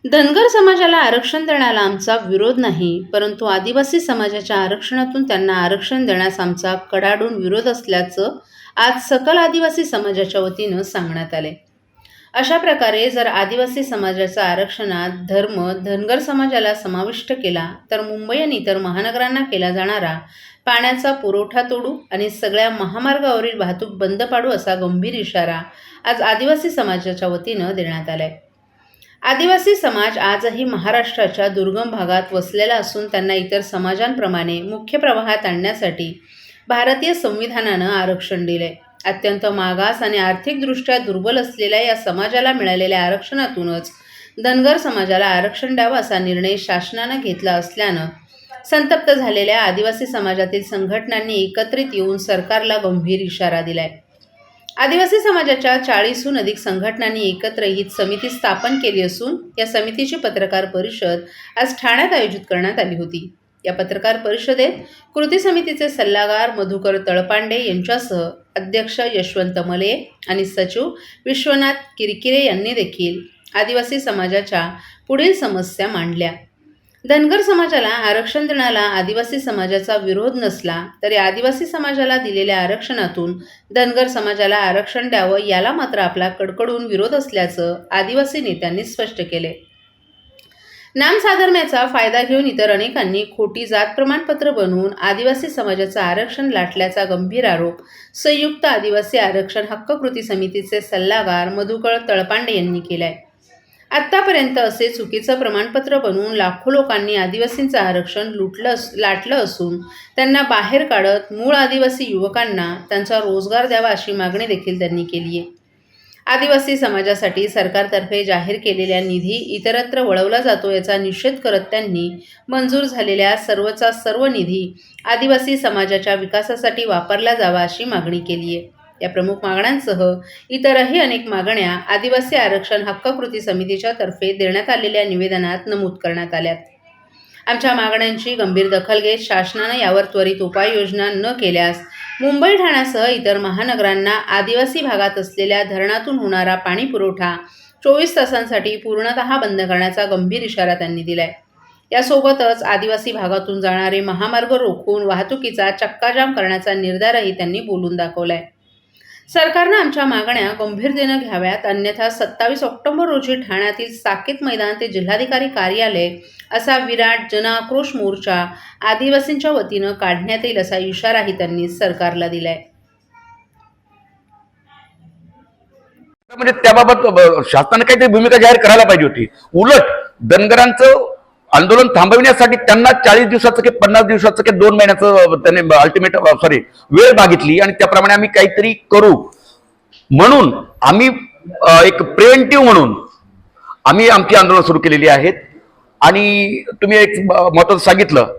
धनगर समाजाला आरक्षण देण्याला आमचा विरोध नाही, परंतु आदिवासी समाजाच्या आरक्षणातून त्यांना आरक्षण देण्यास आमचा कडाडून विरोध असल्याचं आज सकल आदिवासी समाजाच्या वतीनं सांगण्यात आले. अशा प्रकारे जर आदिवासी समाजाचा आरक्षणात धर्म धनगर समाजाला समाविष्ट केला तर मुंबई आणि इतर महानगरांना केला जाणारा पाण्याचा पुरवठा तोडू आणि सगळ्या महामार्गावरील वाहतूक बंद पाडू असा गंभीर इशारा आज आदिवासी समाजाच्या वतीनं देण्यात आलाय. आदिवासी समाज आजही महाराष्ट्राच्या दुर्गम भागात वसलेला असून त्यांना इतर समाजांप्रमाणे मुख्य प्रवाहात आणण्यासाठी भारतीय संविधानानं आरक्षण दिले. अत्यंत मागास आणि आर्थिकदृष्ट्या दुर्बल असलेल्या या समाजाला मिळालेल्या आरक्षणातूनच धनगर समाजाला आरक्षण द्यावं असा निर्णय शासनानं घेतला असल्यानं संतप्त झालेल्या आदिवासी समाजातील संघटनांनी एकत्रित येऊन सरकारला गंभीर इशारा दिलाय. आदिवासी समाजाच्या 40हून अधिक संघटनांनी एकत्र ही समिती स्थापन केली असून या समितीची पत्रकार परिषद आज ठाण्यात आयोजित करण्यात आली होती. या पत्रकार परिषदेत कृती समितीचे सल्लागार मधुकर तळपांडे यांच्यासह अध्यक्ष यशवंत मले आणि सचिव विश्वनाथ किरकिरे यांनी देखील आदिवासी समाजाच्या पुढील समस्या मांडल्या. धनगर समाजाला आरक्षण देण्याला आदिवासी समाजाचा विरोध नसला तरी आदिवासी समाजाला दिलेल्या आरक्षणातून धनगर समाजाला आरक्षण द्यावं याला मात्र आपला कडकडून विरोध असल्याचं आदिवासी नेत्यांनी स्पष्ट केले. नामसाधर्म्याचा फायदा घेऊन इतर अनेकांनी खोटी जात प्रमाणपत्र बनवून आदिवासी समाजाचं आरक्षण लाटल्याचा गंभीर आरोप संयुक्त आदिवासी आरक्षण हक्क कृती समितीचे सल्लागार मधुकर तळपांडे यांनी केलाय. आत्तापर्यंत असे चुकीचं प्रमाणपत्र बनवून लाखो लोकांनी आदिवासींचं आरक्षण लाटलं असून त्यांना बाहेर काढत मूळ आदिवासी युवकांना त्यांचा रोजगार द्यावा अशी मागणी देखील त्यांनी केली आहे. आदिवासी समाजासाठी सरकारतर्फे जाहीर केलेल्या निधी इतरत्र वळवला जातो याचा निषेध करत त्यांनी मंजूर झालेल्या सर्वचा सर्व निधी आदिवासी समाजाच्या विकासासाठी वापरला जावा अशी मागणी केली आहे. या प्रमुख मागण्यांसह इतरही अनेक मागण्या आदिवासी आरक्षण हक्क कृती समितीच्या तर्फे देण्यात आलेल्या निवेदनात नमूद करण्यात आल्यात. आमच्या मागण्यांची गंभीर दखल घेत शासनानं यावर त्वरित उपाययोजना न केल्यास मुंबई ठाण्यासह इतर महानगरांना आदिवासी भागात असलेल्या धरणातून होणारा पाणी पुरवठा 24 तासांसाठी पूर्णतः बंद करण्याचा गंभीर इशारा त्यांनी दिलाय. यासोबतच आदिवासी भागातून जाणारे महामार्ग रोखून वाहतुकीचा चक्काजाम करण्याचा निर्धारही त्यांनी बोलून दाखवलाय. सरकारनं आमच्या मागण्या गंभीरतेनं घ्याव्यात, अन्यथा 27 ऑक्टोबर रोजी ठाण्यातील साकेत मैदान ते जिल्हाधिकारी कार्यालय असा विराट जनआक्रोश मोर्चा आदिवासींच्या वतीनं काढण्यात येईल असा इशाराही त्यांनी सरकारला दिलाय. म्हणजे त्याबाबत शासनाने काहीतरी भूमिका जाहीर करायला पाहिजे होती. उलट धनगरांचं आंदोलन थांबविण्यासाठी त्यांना 40 दिवसाचं की 50 दिवसाचं की 2 महिन्याचं त्यांनी वेळ मागितली आणि त्याप्रमाणे आम्ही काहीतरी करू म्हणून आम्ही एक प्रिव्हेंटिव्ह म्हणून आम्ही आमची आंदोलन सुरू केलेली आहेत. आणि तुम्ही एक महत्त्वाचं सांगितलं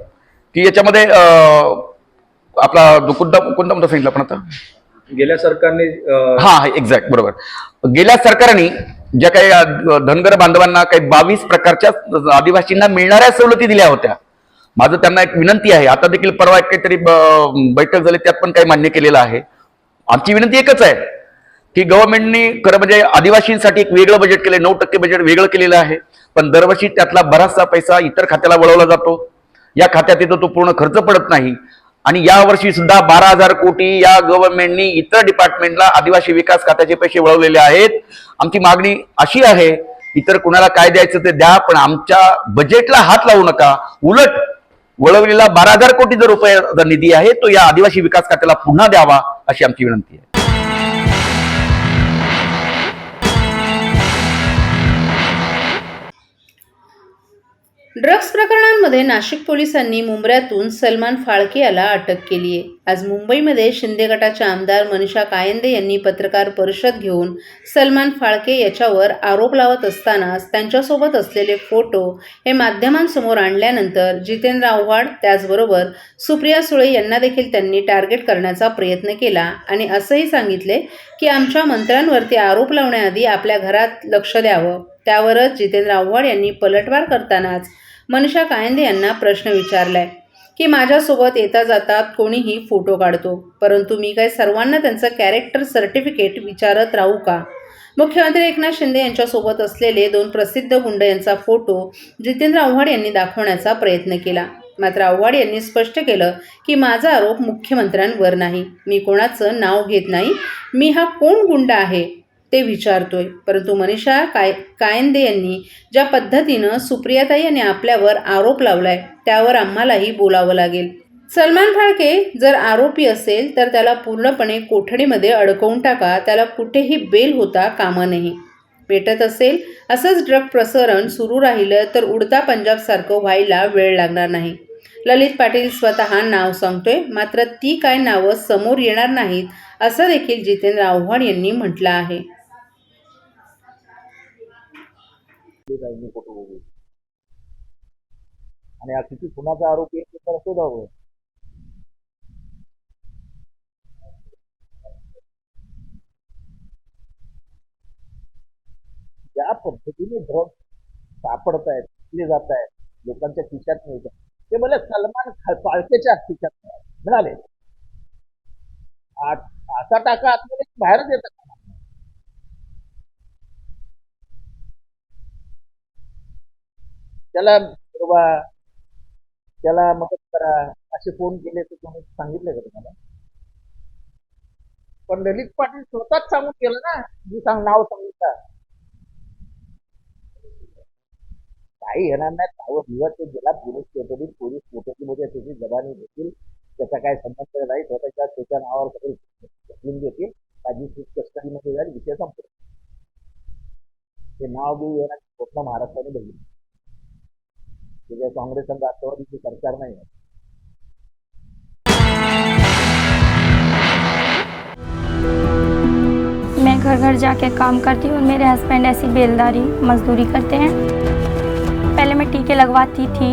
की याच्यामध्ये आपला कोणता मुद्दा सांगितला आपण आता गेल्या सरकारने एक्झॅक्ट बरोबर. गेल्या सरकारने ज्या काही धनगर बांधवांना काही 22 प्रकारच्या आदिवासींना मिळणाऱ्या सवलती दिल्या होत्या. माझं त्यांना एक विनंती आहे, आता देखील परवा काहीतरी बैठक झाली त्यात पण काही मान्य केलेलं आहे. आमची विनंती एकच आहे की गव्हर्नमेंटने खरं म्हणजे आदिवासींसाठी एक वेगळं बजेट केलं, 9% बजेट वेगळं केलेलं आहे, पण दरवर्षी त्यातला बराचसा पैसा इतर खात्याला वळवला जातो. या खात्यात येतो तो पूर्ण खर्च पडत नाही. आणि यावर्षी सुद्धा 12,000 कोटी या गव्हर्नमेंटनी इतर डिपार्टमेंटला आदिवासी विकास खात्याचे पैसे वळवलेले आहेत. आमची मागणी अशी आहे, इतर कुणाला काय द्यायचं ते द्या, पण आमच्या बजेटला हात लावू नका. उलट वळवलेला 12,000 कोटी जो रुपयाचा निधी आहे तो या आदिवासी विकास खात्याला पुन्हा द्यावा अशी आमची विनंती आहे. ड्रग्ज प्रकरणांमध्ये नाशिक पोलिसांनी मुंब्र्यातून सलमान फाळके याला अटक केली आहे. आज मुंबईमध्ये शिंदे गटाच्या आमदार मनीषा कायंदे यांनी पत्रकार परिषद घेऊन सलमान फाळके याच्यावर आरोप लावत असतानाच त्यांच्यासोबत असलेले फोटो हे माध्यमांसमोर आणल्यानंतर जितेंद्र आव्हाड त्याचबरोबर सुप्रिया सुळे यांना देखील त्यांनी टार्गेट करण्याचा प्रयत्न केला आणि असंही सांगितले की आमच्या मंत्र्यांवरती आरोप लावण्याआधी आपल्या घरात लक्ष द्यावं. त्यावरच जितेंद्र आव्हाड यांनी पलटवार करतानाच मनीषा कायंदे यांना प्रश्न विचारलाय. की माझ्यासोबत येता जाता कोणीही फोटो काढतो, परंतु मी काय सर्वांना त्यांचं कॅरेक्टर सर्टिफिकेट विचारत राहू का? मुख्यमंत्री एकनाथ शिंदे यांच्यासोबत असलेले 2 प्रसिद्ध गुंड यांचा फोटो जितेंद्र आव्हाड यांनी दाखवण्याचा प्रयत्न केला. मात्र आव्हाड यांनी स्पष्ट केलं की माझा आरोप मुख्यमंत्र्यांवर नाही. मी कोणाचं नाव घेत नाही. मी हा कोण गुंड आहे ते विचारतोय. परंतु मनीषा कायंदे यांनी ज्या पद्धतीनं सुप्रियाताई यांनी आपल्यावर आरोप लावलाय त्यावर आम्हालाही बोलावं लागेल. सलमान फाळके जर आरोपी असेल तर त्याला पूर्णपणे कोठडीमध्ये अडकवून टाका. त्याला कुठेही बेल होता कामा नये. पेटत असेल असंच ड्रग प्रसरण सुरू राहिलं तर उडता पंजाबसारखं व्हायला वेळ लागणार नाही. ललित पाटील स्वतः नाव सांगतोय, मात्र ती काय नावं समोर येणार नाहीत असं देखील जितेंद्र आव्हाड यांनी म्हटलं आहे. फोटो बघू आणि हा किती खुनाचा आरोप आहे ते तर शोधावं. ज्या पद्धतीने ड्रग्ज सापडत आहेत, विकले जात आहेत, लोकांच्या खिशात मिळतात, ते मला सलमान फाळकेच्या खिशात मिळाले. असा टाका आतमध्ये बाहेरच येतात. त्याला बाबा त्याला मदत करा असे फोन केले तर कोणी सांगितलं का तुम्हाला? पण ललित पाटील स्वतःच सांगून गेलं ना, मी नाव सांगितलं. काही येणार नाही. नावं दिवस ते गेला पोलीस कोठडीत, पोलीस कोठडीमध्ये त्याची जबानी घेतील. त्याचा काय संबंध नाही. त्याच्या नावावर सगळे ढकलून घेतील. माझी कस्टडीमध्ये जाईल, विषय संपतो. ते नाव घेऊ येणार स्वप्न महाराष्ट्राने बघितलं. त्याच्या काँग्रेस आणि राष्ट्रवादीचे सरकार नाही आहे. मैं घर घर जाके काम करती हूँ. मेरे हस्बैंड ऐसी बेलदारी मजदूरी करते हैं. पहले मैं टीके लगवाती थी,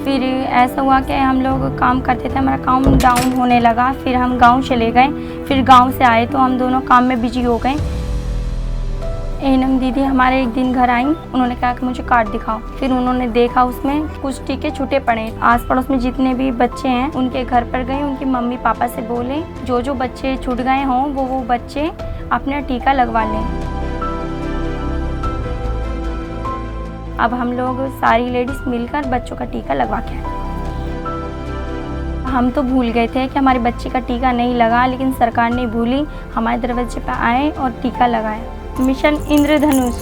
फिर ऐसा हुआ कि हम लोग काम करते थे, हमारा काम डाउन होने लगा. फिर हम गांव चले गए. फिर गांव से आए तो हम दोनों काम में बिजी हो गए. एनम दीदी हमारे एक दिन घर आई. उन्होंने कहा कि मुझे कार्ड दिखाओ. फिर उन्होंने देखा उसमें कुछ टीके छूटे पड़े. आस पड़ोस में जितने भी बच्चे हैं उनके घर पर गए. उनके मम्मी पापा से बोले जो जो बच्चे छूट गए हों वो बच्चे अपना टीका लगवा लें. अब हम लोग सारी लेडीज मिलकर बच्चों का टीका लगवा के आए. हम तो भूल गए थे कि हमारी बच्ची का टीका नहीं लगा, लेकिन सरकार ने भूली, हमारे दरवाजे पर आए और टीका लगाया. मिशन इंद्रधनुष.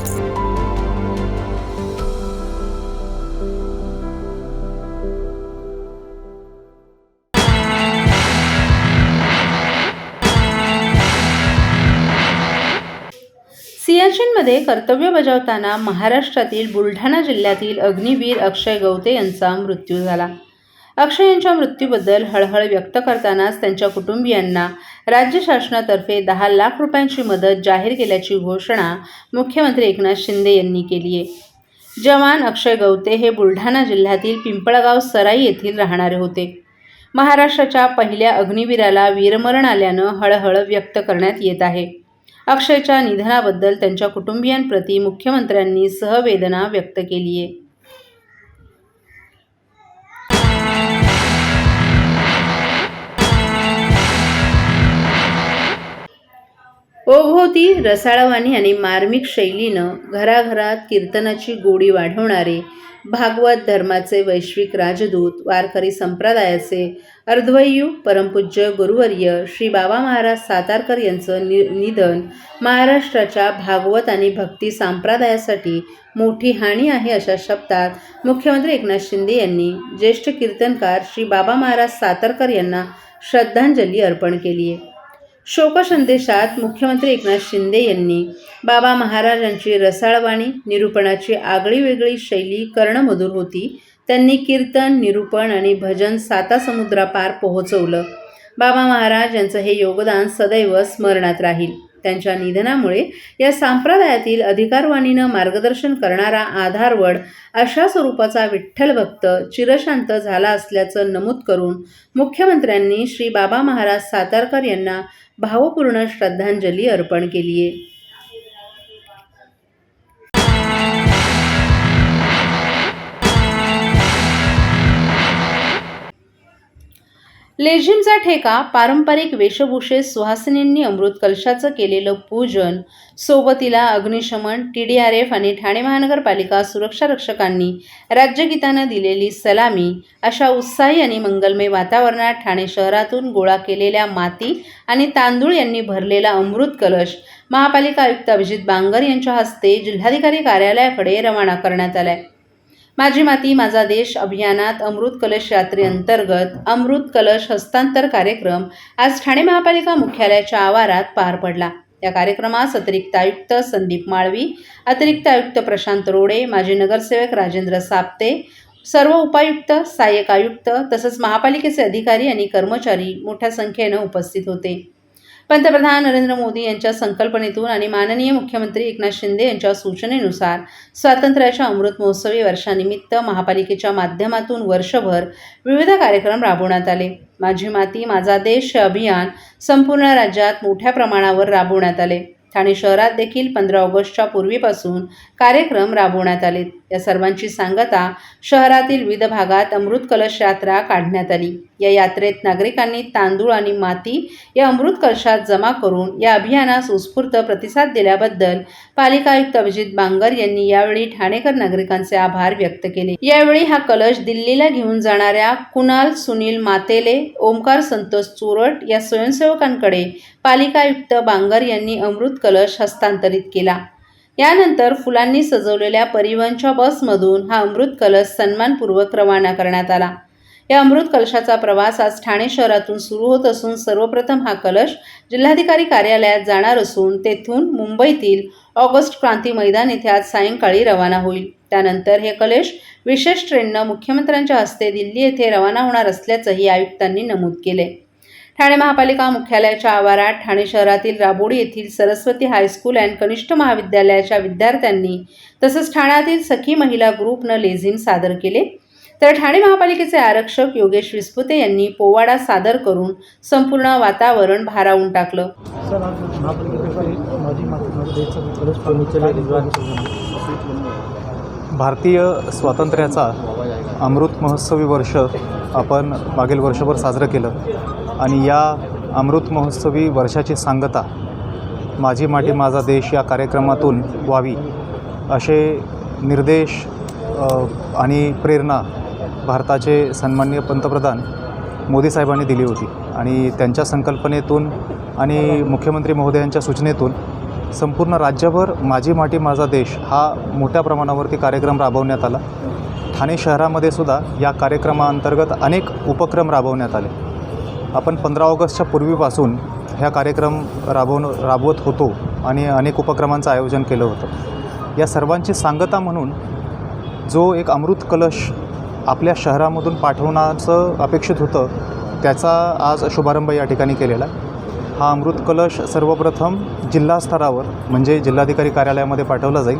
सियाचीनमध्ये कर्तव्य बजावताना महाराष्ट्रातील बुलढाणा जिल्ह्यातील अग्निवीर अक्षय गवते यांचा मृत्यू झाला. अक्षय यांच्या मृत्यूबद्दल हळहळ व्यक्त करतानाच त्यांच्या कुटुंबियांना राज्य शासनातर्फे 10 लाख रुपयांची मदत जाहीर केल्याची घोषणा मुख्यमंत्री एकनाथ शिंदे यांनी केली आहे. जवान अक्षय गवते हे बुलढाणा जिल्ह्यातील पिंपळगाव सराई येथील राहणारे होते. महाराष्ट्राच्या पहिल्या अग्निवीराला वीरमरण आल्यानं हळहळ व्यक्त करण्यात येत आहे. अक्षयच्या निधनाबद्दल त्यांच्या कुटुंबियांप्रती मुख्यमंत्र्यांनी सहवेदना व्यक्त केली आहे. ओघवती रसाळवाणी आणि मार्मिक शैलीनं घराघरात कीर्तनाची गोडी वाढवणारे भागवत धर्माचे वैश्विक राजदूत, वारकरी संप्रदायाचे अर्धवयू परमपूज्य गुरुवर्य श्री बाबा महाराज सातारकर यांचं निधन महाराष्ट्राच्या भागवत आणि भक्ती संप्रदायासाठी मोठी हानी आहे अशा शब्दात मुख्यमंत्री एकनाथ शिंदे यांनी ज्येष्ठ कीर्तनकार श्री बाबा महाराज सातारकर यांना श्रद्धांजली अर्पण केली आहे. शोकसंदेशात मुख्यमंत्री एकनाथ शिंदे यांनी बाबा महाराजांची रसाळवाणी, निरूपणाची आगळी वेगळी शैली कर्णमधुर होती. त्यांनी कीर्तन, निरूपण आणि भजन सातासमुद्रापार पोहोचवलं. बाबा महाराज यांचं हे योगदान सदैव स्मरणात राहील. त्यांच्या निधनामुळे या संप्रदायातील अधिकारवाणीनं मार्गदर्शन करणारा आधारवड अशा स्वरूपाचा विठ्ठल भक्त चिरशांत झाला असल्याचं नमूद करून मुख्यमंत्र्यांनी श्री बाबा महाराज सातारकर यांना भावपूर्ण श्रद्धांजली अर्पण केली आहे. लेझिमचा ठेका, पारंपरिक वेशभूषेत सुहासिनींनी अमृत कलशाचं केलेलं पूजन, सोबतीला अग्निशमन, TDRF आणि ठाणे महानगरपालिका सुरक्षा रक्षकांनी राज्यगीतानं दिलेली सलामी, अशा उत्साही आणि मंगलमय वातावरणात ठाणे शहरातून गोळा केलेल्या माती आणि तांदूळ यांनी भरलेला अमृत कलश महापालिका आयुक्त अभिजित बांगर यांच्या हस्ते जिल्हाधिकारी कार्यालयाकडे रवाना करण्यात आलाय. माझी माती माझा देश अभियानात अमृत कलश यात्रेअंतर्गत अमृत कलश हस्तांतर कार्यक्रम आज ठाणे महापालिका मुख्यालयाच्या आवारात पार पडला. या कार्यक्रमास अतिरिक्त आयुक्त संदीप माळवी, अतिरिक्त आयुक्त प्रशांत रोडे, माजी नगरसेवक राजेंद्र साप्ते, सर्व उपायुक्त, सहाय्यक आयुक्त तसंच महापालिकेचे अधिकारी आणि कर्मचारी मोठ्या संख्येनं उपस्थित होते. पंतप्रधान नरेंद्र मोदी यांच्या संकल्पनेतून आणि माननीय मुख्यमंत्री एकनाथ शिंदे यांच्या सूचनेनुसार स्वातंत्र्याच्या अमृत महोत्सवी वर्षानिमित्त महापालिकेच्या माध्यमातून वर्षभर विविध कार्यक्रम राबवण्यात आले. माझी माती माझा देश हे अभियान संपूर्ण राज्यात मोठ्या प्रमाणावर राबवण्यात आले. ठाणे शहरात देखील 15 ऑगस्टच्या पूर्वीपासून कार्यक्रम राबवण्यात आले. या सर्वांची सांगता शहरातील विविध भागात अमृत कलश यात्रा काढण्यात आली. या यात्रेत नागरिकांनी तांदूळ आणि माती या अमृत कलशात जमा करून या अभियानास उत्स्फूर्त प्रतिसाद दिल्याबद्दल पालिका आयुक्त अभिजित बांगर यांनी यावेळी ठाणेकर नागरिकांचे आभार व्यक्त केले. यावेळी हा कलश दिल्लीला घेऊन जाणाऱ्या कुणाल सुनील मातेले, ओमकार संतोष चोरट या स्वयंसेवकांकडे पालिका आयुक्त बांगर यांनी अमृत कलश हस्तांतरित केला. यानंतर फुलांनी सजवलेल्या परिवहनच्या बसमधून हा अमृत कलश सन्मानपूर्वक रवाना करण्यात आला. या अमृत कलशाचा प्रवास आज ठाणे शहरातून सुरू होत असून सर्वप्रथम हा कलश जिल्हाधिकारी कार्यालयात जाणार असून तेथून मुंबईतील ऑगस्ट क्रांती मैदान येथे आज सायंकाळी रवाना होईल. त्यानंतर हे कलश विशेष ट्रेननं मुख्यमंत्र्यांच्या हस्ते दिल्ली येथे रवाना होणार असल्याचंही आयुक्तांनी नमूद केले. ठाणे महापालिका मुख्यालयाच्या आवारात ठाणे शहरातील राबोडी येथील सरस्वती हायस्कूल अँड कनिष्ठ महाविद्यालयाच्या विद्यार्थ्यांनी तसंच ठाण्यातील सखी महिला ग्रुपनं लेझिम सादर केले. तर ठाणे महापालिकेचे आरक्षक योगेश विस्पुते यांनी पोवाडा सादर करून संपूर्ण वातावरण भारावून टाकलं. सर, आज महापालिकेतर्फे माझी माती देशचा कलश फर्निचर भारतीय स्वातंत्र्याचा अमृत महोत्सवी वर्ष आपण मागील वर्षभर साजरं केलं आणि या अमृत महोत्सवी वर्षाची सांगता माझी माती माझा देश या कार्यक्रमातून व्हावी असे निर्देश आणि प्रेरणा भारताचे सन्माननीय पंतप्रधान मोदी साहेबांनी दिली होती आणि त्यांच्या संकल्पनेतून आणि मुख्यमंत्री महोदयांच्या सूचनेतून संपूर्ण राज्यभर माझी माती माझा देश हा मोठ्या प्रमाणावरती कार्यक्रम राबवण्यात आला. ठाणे शहरामध्ये सुद्धा या कार्यक्रमाअंतर्गत अनेक उपक्रम राबवण्यात आले. आपण 15 ऑगस्टच्या पूर्वीपासून ह्या कार्यक्रम राबवत होतो आणि अनेक उपक्रमांचं आयोजन केलं होतं. या सर्वांची सांगता म्हणून जो एक अमृत कलश आपल्या शहरामधून पाठवण्याचं अपेक्षित होतं त्याचा आज शुभारंभ या ठिकाणी केलेला आहे. हा अमृत कलश सर्वप्रथम जिल्हा स्तरावर म्हणजे जिल्हाधिकारी कार्यालयामध्ये पाठवला जाईल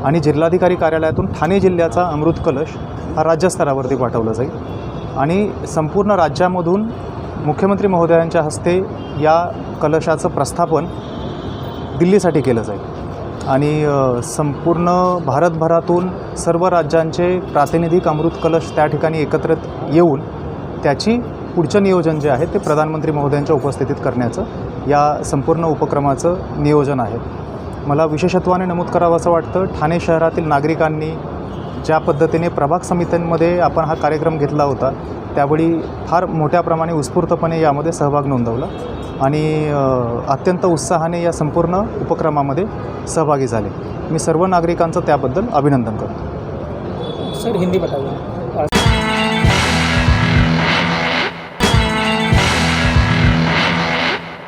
आणि जिल्हाधिकारी कार्यालयातून ठाणे जिल्ह्याचा अमृत कलश हा राज्यस्तरावरती पाठवला जाईल आणि संपूर्ण राज्यामधून मुख्यमंत्री महोदयांच्या हस्ते या कलशाचं प्रस्थापन दिल्लीसाठी केलं जाईल आणि संपूर्ण भारतभरातून सर्व राज्यांचे प्रातिनिधिक अमृत कलश त्या ठिकाणी एकत्रित येऊन त्याची पुढचं नियोजन जे आहे ते प्रधानमंत्री महोदयांच्या उपस्थितीत करण्याचं या संपूर्ण उपक्रमाचं नियोजन आहे. मला विशेषत्वाने नमूद करावं असं वाटतं, ठाणे शहरातील नागरिकांनी ज्या पद्धतीने प्रभाग समित्यांमध्ये आपण हा कार्यक्रम घेतला होता त्यावेळी फार मोठ्या प्रमाणे उत्स्फूर्तपणे यामध्ये सहभाग नोंदवला आणि अत्यंत उत्साहाने या संपूर्ण उपक्रमामध्ये सहभागी झाले. मी सर्व नागरिकांचं त्याबद्दल अभिनंदन करतो. सर, हिंदी बताइए.